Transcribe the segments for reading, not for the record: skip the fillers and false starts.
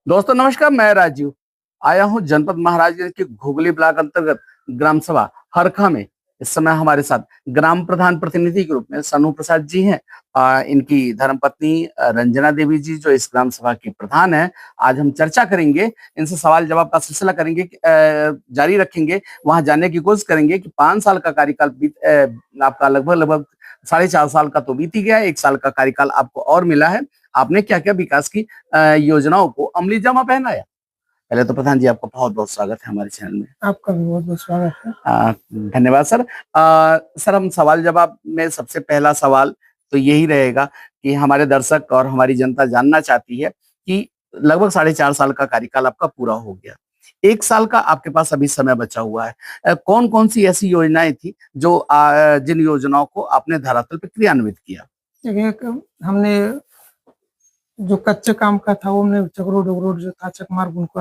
दोस्तों नमस्कार, मैं राजीव आया हूँ जनपद महाराजगंज के घुगली ब्लॉक अंतर्गत ग्राम सभा हरखा में। इस समय हमारे साथ ग्राम प्रधान प्रतिनिधि के रूप में सनु प्रसाद जी हैं। इनकी धर्मपत्नी रंजना देवी जी जो इस ग्राम सभा की प्रधान है। आज हम चर्चा करेंगे, इनसे सवाल जवाब का सिलसिला करेंगे, जारी रखेंगे। वहां जानने की कोशिश करेंगे कि 5 साल का कार्यकाल आपका लगभग लगभग 4.5 साल का तो बीत ही गया है, 1 साल का कार्यकाल आपको और मिला है। आपने क्या क्या विकास की योजनाओं को अमली जामा पहनाया। पहले तो प्रधान जी आपका बहुत बहुत स्वागत है हमारे चैनल में। आपका भी बहुत बहुत स्वागत है। धन्यवाद सर। सर हम सवाल जवाब में सबसे पहला सवाल तो यही रहेगा कि हमारे दर्शक और हमारी जनता जानना चाहती है कि लगभग 4.5 साल का कार्यकाल आपका पूरा हो गया, 1 साल का आपके पास अभी समय बचा हुआ है। कौन कौन सी ऐसी योजनाएं थी जो जिन योजनाओं को आपने धरातल पर क्रियान्वित किया। देखिए, हमने जो कच्चे काम का था वो हमने चक्रोड उगरोड जो था चकमार्ग उनको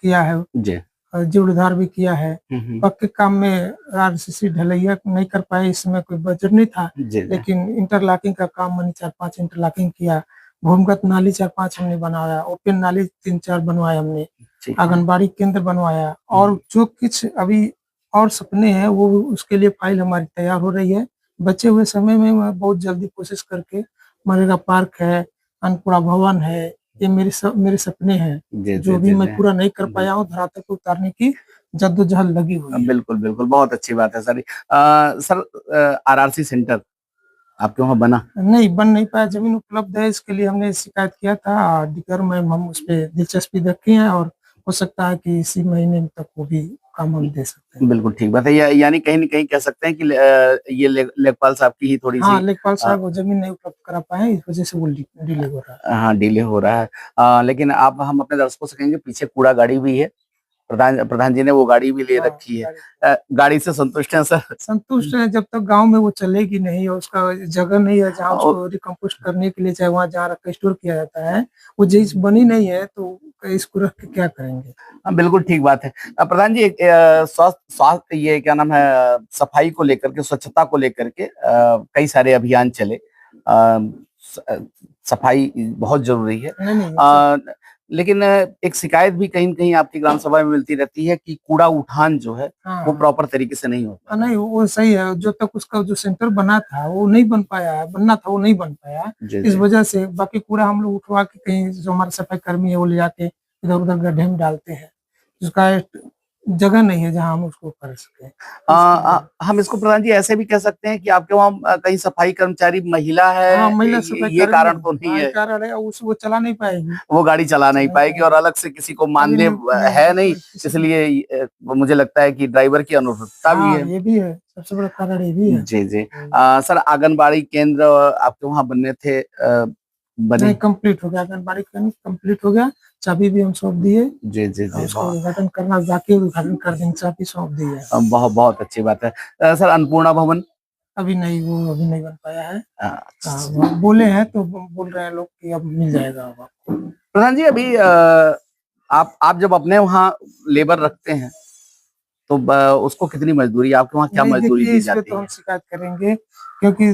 किया है जी। और जीर्णोद्धार भी किया है। पक्के काम में आरसीसी ढलैया नहीं कर पाए, इस समय कोई बजट नहीं था, लेकिन इंटरलॉकिंग का काम मैंने 4-5 इंटरलॉकिंग किया। भूमिगत नाली 4-5 हमने बनवाया, ओपन नाली 3-4 बनवाए हमने, आंगनबाड़ी केंद्र बनवाया और जो कुछ अभी और सपने हैं वो उसके लिए फाइल हमारी तैयार हो रही है। बचे हुए समय में मैं बहुत जल्दी कोशिश करके मनरेगा पार्क है, अन्नपूर्णा भवन है, ये मेरे सपने हैं जो भी मैं पूरा नहीं कर पाया हूँ, धरातल पे उतारने की जद्दोजहद लगी हुई है। बिल्कुल बिल्कुल, बहुत अच्छी बात है सर। सर आरआरसी सेंटर आपके वहाँ बना नहीं, बन नहीं पाया, जमीन उपलब्ध है, इसके लिए हमने शिकायत किया था डीकर में, हम उस पर दिलचस्पी रखे हैं और हो सकता है कि इसी महीने तक वो भी काम हम दे सकते हैं। बिल्कुल ठीक बात है। यानी कहीं न कहीं कह सकते हैं कि ये लेखपाल साहब की ही थोड़ी सी लेखपाल साहब वो जमीन नहीं उपलब्ध करा पाए, इस वजह से वो डिले हो रहा है। हाँ, डिले हो रहा है। लेकिन आप हम अपने दर्शकों से कहेंगे पीछे कूड़ा गाड़ी भी है, प्रधान जी ने वो गाड़ी भी ले रखी है। गाड़ी से संतुष्ट हैं सर? संतुष्ट है, जब तक गांव में वो चलेगी नहीं और उसका जगह नहीं है जहाँ उसको रिकम्पोस्ट करने के लिए, चाहे वहाँ जहाँ रख स्टोर किया जाता है, वो चीज बनी नहीं है तो इसको रख के क्या करेंगे। बिल्कुल ठीक बात है। प्रधान जी स्वास्थ्य ये क्या नाम है, सफाई को लेकर के, स्वच्छता को लेकर के कई सारे अभियान चले। सफाई बहुत जरूरी है। लेकिन एक शिकायत भी कहीं न कहीं आपकी ग्राम सभा में मिलती रहती है कि कूड़ा उठान जो है वो प्रॉपर तरीके से नहीं होता। नहीं, वो सही है, जो तक उसका जो सेंटर बना था वो नहीं बन पाया, बनना था वो नहीं बन पाया, इस वजह से बाकी कूड़ा हम लोग उठवा के कहीं जो हमारे सफाई कर्मी है वो ले जाके इधर उधर गड्ढे में डालते हैं, उसका जगह नहीं है जहाँ हम उसको कर सके। हम इसको प्रधान जी ऐसे भी कह सकते हैं कि आपके वहाँ कहीं सफाई कर्मचारी महिला है। महिला सफाई ये कारण तो नहीं है? कारण है, वो चला नहीं पाएगी, वो गाड़ी चला नहीं पाएगी और अलग से किसी को मानदेय है नहीं, इसलिए मुझे लगता है कि ड्राइवर की अनुपस्थिति भी है। ये भी है, सबसे बड़ा कारण ये भी है। जी जी। सर आंगनबाड़ी केंद्र आपके वहाँ बनने थे, बने? कंप्लीट हो गया, आंगनबाड़ी केंद्र कंप्लीट हो गया, चाबी भी हम सौंप दिए। जी जी जी, उसको उद्घाटन करना बाकी, उद्घाटन कर देंगे, चाबी सौंप दी है। बहुत बहुत अच्छी बात है। सर अन्नपूर्णा भवन अभी नहीं, वो अभी नहीं बन पाया है। बोले हैं तो बोल रहे हैं लोग कि अब मिल जाएगा अब आपको। प्रधान जी अभी आप जब अपने वहाँ लेबर रखते हैं तो उसको कितनी मजदूरी, आपके वहाँ क्या मजदूरी दी जाती है? तो हम शिकायत करेंगे, क्योंकि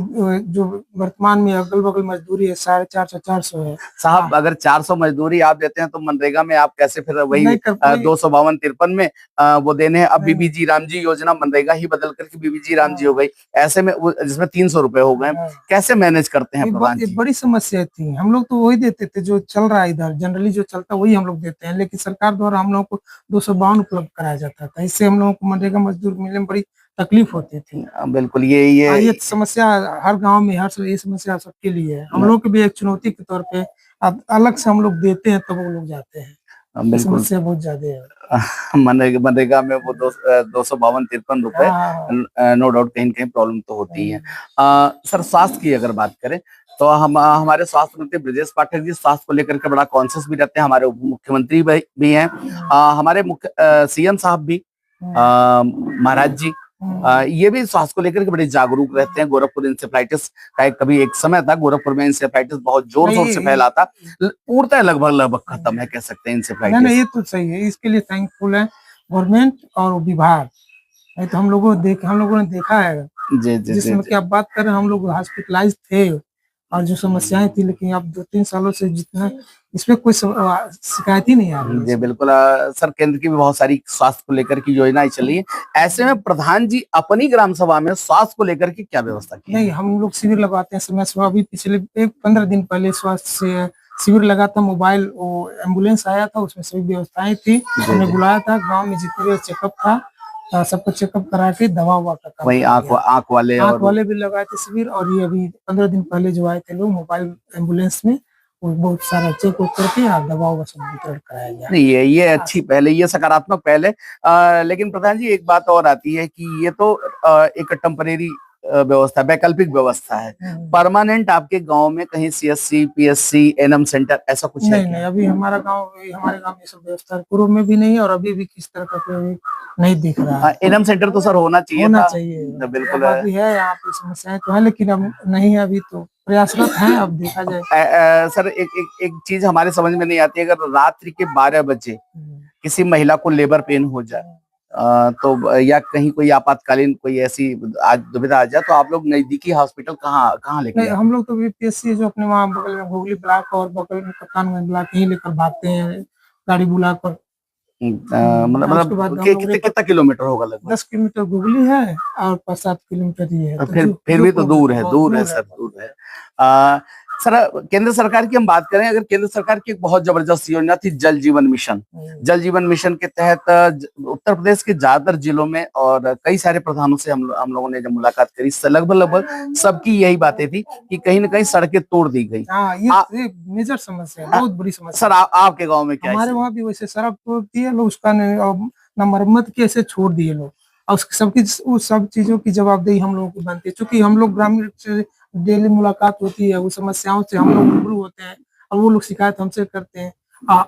जो वर्तमान में अगल बगल मजदूरी है 450-400 है। साहब अगर 400 मजदूरी आप देते हैं तो मनरेगा में आप कैसे फिर वही 252-53 में वो देने हैं। अब बीबी जी राम जी योजना मनरेगा ही बदल करके बीबी जी राम जी हो गई, ऐसे में जिसमें 300 रुपए हो गए, कैसे मैनेज करते हैं प्रधान जी? बड़ी समस्या थी, हम लोग तो वही देते थे जो चल रहा है, इधर जनरली जो चलता वही हम लोग देते हैं, लेकिन सरकार द्वारा हम लोग को 252 उपलब्ध कराया जाता था, इससे हम लोगों को मनरेगा मजदूर मिलने में बड़ी तकलीफ होती थी। बिल्कुल, ये समस्या हर गांव में, ये समस्या सबके लिए है। हम लोग की भी एक चुनौती के तौर पे अलग से हम लोग देते हैं तब वो लोग जाते हैं, समस्या बहुत ज्यादा है। मनरेगा में वो 252-53 रुपए, नो डाउट कहीं कहीं प्रॉब्लम तो होती है। सर स्वास्थ्य की अगर बात करें तो हमारे स्वास्थ्य मंत्री ब्रजेश पाठक जी स्वास्थ्य को लेकर के बड़ा कॉन्शियस भी रहते हैं, हमारे उप मुख्यमंत्री भी हैं, हमारे सीएम साहब भी, महाराज जी, ये भी स्वास्थ्य को लेकर के बड़े जागरूक रहते हैं। गोरखपुर इंसेफ्लाइटिस का कभी एक समय था, गोरखपुर में इंसेफ्लाइटिस बहुत जोर शोर से फैला था, पूर्णतः लगभग खत्म है कह सकते हैं इंसेफ्लाइटिस। नहीं, ये तो सही है, इसके लिए थैंकफुल है गवर्नमेंट और विभाग। नहीं तो हम लोगों ने देखा है जिसमें कि आप बात कर रहे हैं, हम लोग हॉस्पिटलाइज थे और जो समस्याएं थी, लेकिन अब 2-3 सालों से जितना इसमें कोई शिकायत ही नहीं आ रही है। जी बिल्कुल। सर, केंद्र की भी बहुत सारी स्वास्थ्य को लेकर की योजनाएं चली है, ऐसे में प्रधान जी अपनी ग्राम सभा में स्वास्थ्य को लेकर की क्या व्यवस्था की है? नहीं, हम लोग शिविर लगवाते हैं समय समय। अभी पिछले 15 दिन पहले स्वास्थ्य से शिविर लगा था, मोबाइल वो एम्बुलेंस आया था, उसमें सभी व्यवस्थाएं थी। हमने बुलाया था गांव में जितने भी चेकअप था, सबको चेकअप करा के दवा ववा का काम वही आंख वाले भी लगाए थे शिविर। और ये अभी 15 दिन पहले जो आए थे लोग मोबाइल एम्बुलेंस में, वो बहुत सारा चेक करके दवा ववा सब वितरण कराया गया। नहीं, ये अच्छी पहले, ये सकारात्मक पहले। लेकिन प्रधान जी एक बात और आती है कि ये तो एक टेम्परेरी व्यवस्था, वैकल्पिक व्यवस्था है। परमानेंट आपके गांव में कहीं सीएससी, पीएससी, एनएम सेंटर ऐसा कुछ है? नहीं, अभी हमारे गांव में सब व्यवस्था पूर्व में भी नहीं, और अभी भी किस तरह का कोई नहीं दिख रहा है। एनएम सेंटर तो सर होना चाहिए, बिल्कुल अभी है, यहाँ पे समस्याएं तो है, लेकिन अब नहीं है, अभी तो प्रयासरत है, अब देखा जाए। सर एक चीज हमारे समझ में नहीं आती, अगर रात्रि के 12 बजे किसी महिला को लेबर पेन हो जाए तो, या कहीं कोई आपातकालीन कोई ऐसी दुविधा आ जाए, तो आप लोग नजदीकी हॉस्पिटल कहाँ लेके जाते हैं? हम लोग तो बीपीएससी जो अपने वहाँ बगल में घुगली ब्लॉक और बगल में कप्तानगंज ब्लॉक यही लेकर भागते हैं, गाड़ी बुलाकर। मतलब कितना किलोमीटर होगा? लगभग 10 किलोमीटर घुगली है और 5-7 किलोमीटर ये है। फिर भी तो दूर है सर, दूर है। सर, केंद्र सरकार की हम बात करें, अगर केंद्र सरकार की एक बहुत जबरदस्त योजना थी जल जीवन मिशन। जल जीवन मिशन के तहत उत्तर प्रदेश के ज्यादातर जिलों में और कई सारे प्रधानों से हम लोगों ने जब मुलाकात करी, लगभग सबकी यही बातें थी कि कहीं ना कहीं सड़कें तोड़ दी गई। ये मेजर समस्या है, बहुत बड़ी समस्या। सर, आपके गाँव में क्या? हमारे वहाँ भी वैसे सड़क तोड़ दिए लोग, उसका न मरम्मत के ऐसे छोड़ दिए लोग, और सब चीजों की जवाबदेही हम लोगों की बनती है। चूंकि हम लोग ग्रामीण से डेली मुलाकात होती है, वो समस्याओं से हम लोग रूबरू होते हैं, और वो लोग शिकायत हमसे करते हैं।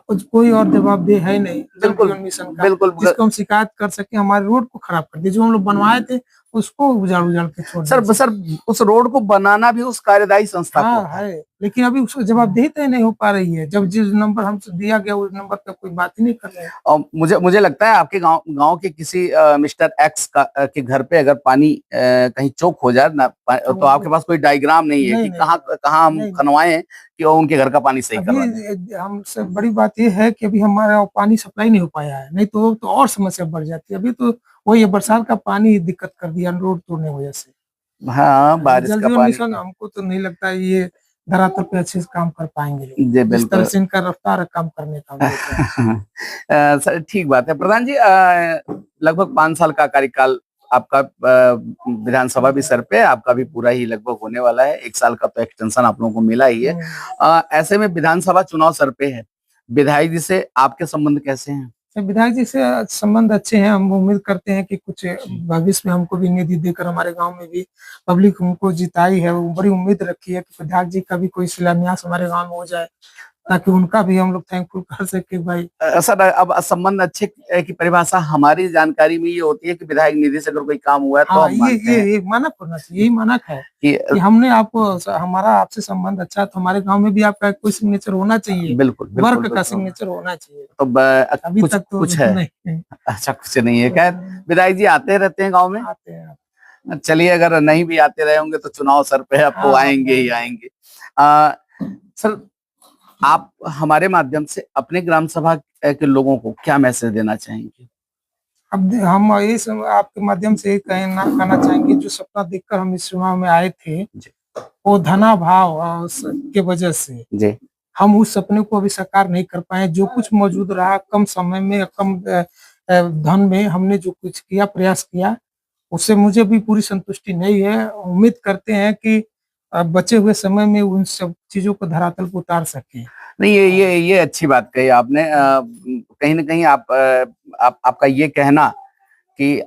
कोई और जवाबदेह है नहीं जल जीवन मिशन का, बिल्कुल, जिसको हम शिकायत कर सके। हमारे रोड को खराब कर दिया, जो हम लोग बनवाए थे उसको उजाड़ के छोड़ दिया। सर, उस रोड को बनाना भी उस कार्यदायी संस्था को है, लेकिन अभी उसको जवाबदेही तय नहीं हो पा रही है। जब जिस नंबर हमसे दिया गया उस नंबर पे कोई बात ही नहीं कर रहे हैं। और मुझे लगता है आपके गांव के किसी मिस्टर एक्स के घर पे अगर पानी कहीं चौक हो जाए ना, तो आपके पास कोई डायग्राम नहीं है कि कहाँ हम खनवाएं कि उनके घर का पानी सही करवा दें। हमसे बड़ी बात यह है कि अभी हमारा पानी सप्लाई नहीं हो पाया है, नहीं तो और समस्या बढ़ जाती है। अभी तो वही बरसात का पानी दिक्कत कर दिया रोड तोड़ने वजह से। हाँ, बारिश का पानी। हमको तो नहीं लगता ये धरातल पे अच्छे से काम कर पाएंगे, जिस तरह से इनका रफ्तार काम करने का। सर, ठीक बात है। प्रधान जी, लगभग 5 साल का कार्यकाल आपका, विधानसभा भी सर पे, आपका भी पूरा ही लगभग होने वाला है। 1 साल का तो एक्सटेंशन आप लोगों को मिला ही है। ऐसे में विधानसभा चुनाव सर पे है, विधायक जी से आपके संबंध कैसे हैं? विधायक जी से संबंध अच्छे हैं। हम उम्मीद करते हैं कि कुछ भविष्य में हमको भी निधि देकर हमारे गांव में भी पब्लिक उनको जिताई है, वो बड़ी उम्मीद रखी है कि विधायक जी का भी कोई शिलान्यास हमारे गांव में हो जाए, ताकि उनका भी हम लोग थैंकफुल कर सके। भाई सर, अब संबंध अच्छे की परिभाषा हमारी जानकारी में ये होती है कि विधायक निधि से अगर कोई काम हुआ है तो हम मानते हैं। ये मानक होना चाहिए, यही मानक है कि हमने हमारा आपसे संबंध अच्छा, तो हमारे गांव में भी आपका कोई सिग्नेचर होना चाहिए। बिल्कुल, वर्क का सिग्नेचर होना चाहिए। तो अभी तक तो कुछ है नहीं। अच्छा, कुछ नहीं है। खैर, विधायक जी आते रहते हैं गाँव में? आते हैं। चलिए, अगर नहीं भी आते रहे होंगे तो चुनाव सर पे अब तो आएंगे ही आएंगे। सर, आप हमारे माध्यम से अपने ग्राम सभा के लोगों को क्या मैसेज देना चाहेंगे? अब हम आपके माध्यम से कहना चाहेंगे, जो सपना देखकर हम इस चुनाव में आए थे, वो धना भाव के वजह से जी हम उस सपने को अभी साकार नहीं कर पाए। जो कुछ मौजूद रहा, कम समय में, कम धन में हमने जो कुछ किया, प्रयास किया, उससे मुझे भी पूरी संतुष्टि नहीं है। उम्मीद करते हैं कि बचे हुए समय में उन सब चीजों को धरातल पर उतार सके। नहीं, ये अच्छी बात कही आपने। कहीं ना कहीं आपका ये कहना कि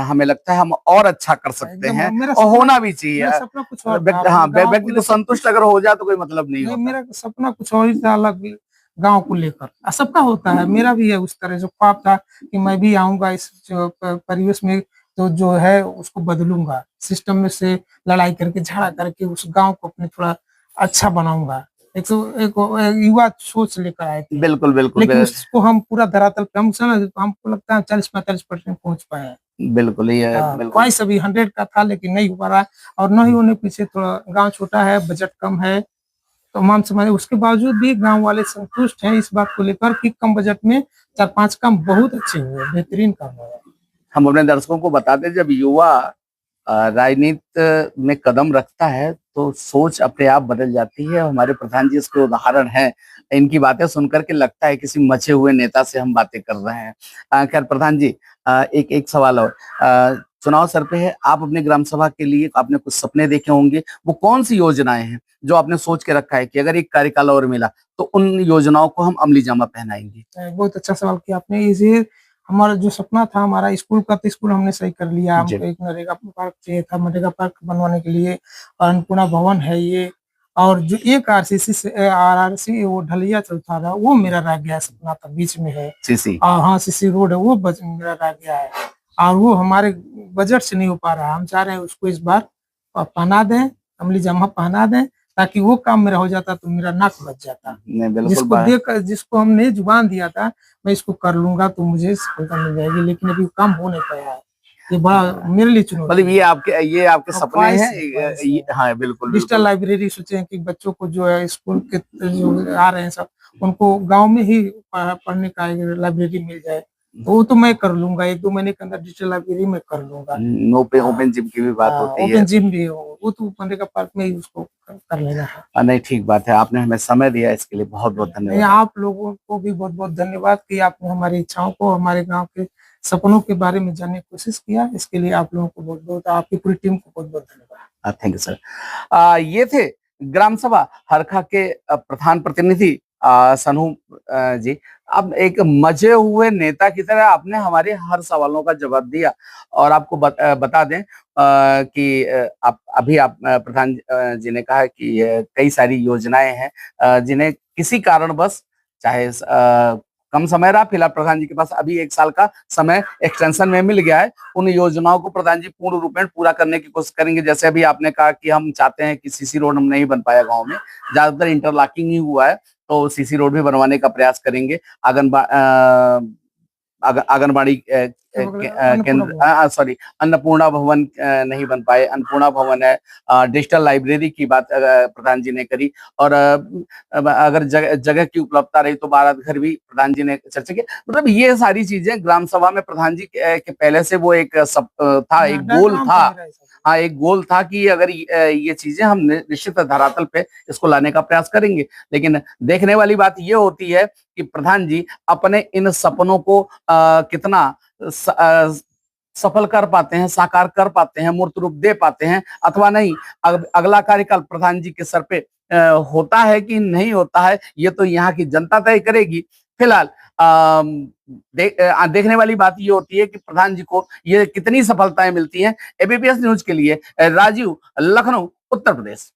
हमें लगता है हम और अच्छा कर सकते हैं, और होना भी चाहिए। सपना कुछ और, हाँ, व्यक्ति को संतुष्ट अगर हो जाए तो कोई मतलब नहीं होता। मेरा सपना कुछ और ही था, अलग गांव को लेकर। सबका होता है, मेरा भी है उस तरह जो ख्वाब था कि मैं भी आऊंगा इस परिवेश में, तो जो है उसको बदलूंगा, सिस्टम में से लड़ाई करके, झगड़ा करके उस गांव को अपने थोड़ा अच्छा बनाऊंगा। एक युवा सोच लेकर आए थे। बिल्कुल, लेकिन उसको हम पूरा धरातल पे, हमको लगता है 40-45% पहुंच पाए हैं। बिल्कुल, कोई सभी 100 का था, लेकिन नहीं हो पा रहा, और नहीं होने पीछे थोड़ा गांव छोटा है, बजट कम है, तमाम समाज, उसके बावजूद भी गांव वाले संतुष्ट हैं इस बात को लेकर कि कम बजट में 4-5 काम बहुत अच्छे हुए, बेहतरीन काम हुआ। हम अपने दर्शकों को बताते हैं, जब युवा राजनीति में कदम रखता है तो सोच अपने आप बदल जाती है। हमारे प्रधान जी इसके उदाहरण हैं। इनकी बातें सुनकर के लगता है किसी मचे हुए नेता से हम बातें कर रहे हैं। खैर प्रधान जी, एक सवाल और। चुनाव सर पे है, आप अपने ग्राम सभा के लिए आपने कुछ सपने देखे होंगे, वो कौन सी योजनाएं हैं जो आपने सोच के रखा है कि अगर एक कार्यकाल और मिला तो उन योजनाओं को हम अमली जामा पहनाएंगे? बहुत अच्छा सवाल किया आपने। इसे हमारा जो सपना था हमारा स्कूल का, तो स्कूल हमने सही कर लिया। हमको एक नरेगा पार्क चाहिए था, मनरेगा पार्क बनवाने के लिए अन्नपूर्णा भवन है ये, और जो एक आरसीसी से आरआरसी वो ढलैया चौथा था वो मेरा रह गया, सपना था बीच में है। सीसी, हाँ सीसी रोड है वो मेरा रह गया है, और वो हमारे बजट से नहीं हो पा रहा। हम चाह रहे हैं उसको इस बार पहना दें, अमली जामा पहना दें, ताकि वो काम मेरा हो जाता तो मेरा नाक बच जाता। जिसको हमने जुबान दिया था मैं इसको कर लूंगा तो मुझे सफलता मिल जाएगी, लेकिन अभी काम हो नहीं पाया है। ये बड़ा मेरे लिए चुनौती, मतलब ये आपके सपने हैं। हाँ बिल्कुल। डिजिटल लाइब्रेरी सोचे हैं कि बच्चों को जो है स्कूल के जो आ रहे हैं सब, उनको गांव में ही पढ़ने का लाइब्रेरी मिल जाए, वो तो मैं कर लूंगा। 1-2 महीने के अंदर डिजिटल लाइब्रेरी में कर लूंगा। ओपन जिम की भी बात होती है। ओपन जिम भी हो, वो तो मनरेगा पार्क में ही उसको कर लेना है। नहीं, ठीक बात है। आपने हमें समय दिया, इसके लिए बहुत बहुत धन्यवाद। आप लोगों को भी बहुत बहुत धन्यवाद कि आपने हमारी इच्छाओं को, हमारे गांव के सपनों के बारे में जानने की कोशिश किया। इसके लिए आप लोगों को बहुत बहुत, आपकी पूरी टीम को बहुत बहुत धन्यवाद। Thank you sir. ये थे ग्राम सभा हरखा के प्रधान प्रतिनिधि सनू जी। अब एक मजे हुए नेता की तरह आपने हमारे हर सवालों का जवाब दिया, और आपको बता दें कि आप प्रधान जी ने कहा कि कई सारी योजनाएं हैं जिन्हें किसी कारणवश, चाहे कम समय रहा, फिलहाल प्रधान जी के पास अभी 1 साल का समय एक्सटेंशन में मिल गया है, उन योजनाओं को प्रधान जी पूर्ण रूप में पूरा करने की कोशिश करेंगे। जैसे अभी आपने कहा कि हम चाहते हैं कि सीसी रोड हम नहीं बन पाया गांव में, ज्यादातर इंटरलॉकिंग ही हुआ है, तो सीसी रोड भी बनवाने का प्रयास करेंगे। आंगनबाड़ी केंद्र, सॉरी, अन्नपूर्णा भवन नहीं बन पाए, अन्नपूर्णा भवन है। डिजिटल लाइब्रेरी की बात प्रधान जी ने करी, और अगर जगह की उपलब्धता रही तो बारात घर भी प्रधान जी ने चर्चा की। मतलब ये सारी चीजें ग्राम सभा में प्रधान जी के पहले से वो एक था, एक गोल था। हाँ, एक गोल था कि अगर ये चीजें हम निश्चित धरातल पे इसको लाने का प्रयास करेंगे। लेकिन देखने वाली बात ये होती है कि प्रधान जी अपने इन सपनों को कितना सफल कर पाते हैं, साकार कर पाते हैं, मूर्त रूप दे पाते हैं अथवा नहीं। अगला कार्यकाल प्रधान जी के सर पे होता है कि नहीं होता है, ये तो यहाँ की जनता तय करेगी। फिलहाल देखने वाली बात ये होती है कि प्रधान जी को ये कितनी सफलताएं मिलती हैं। एबीपीएस न्यूज के लिए राजीव, लखनऊ, उत्तर प्रदेश।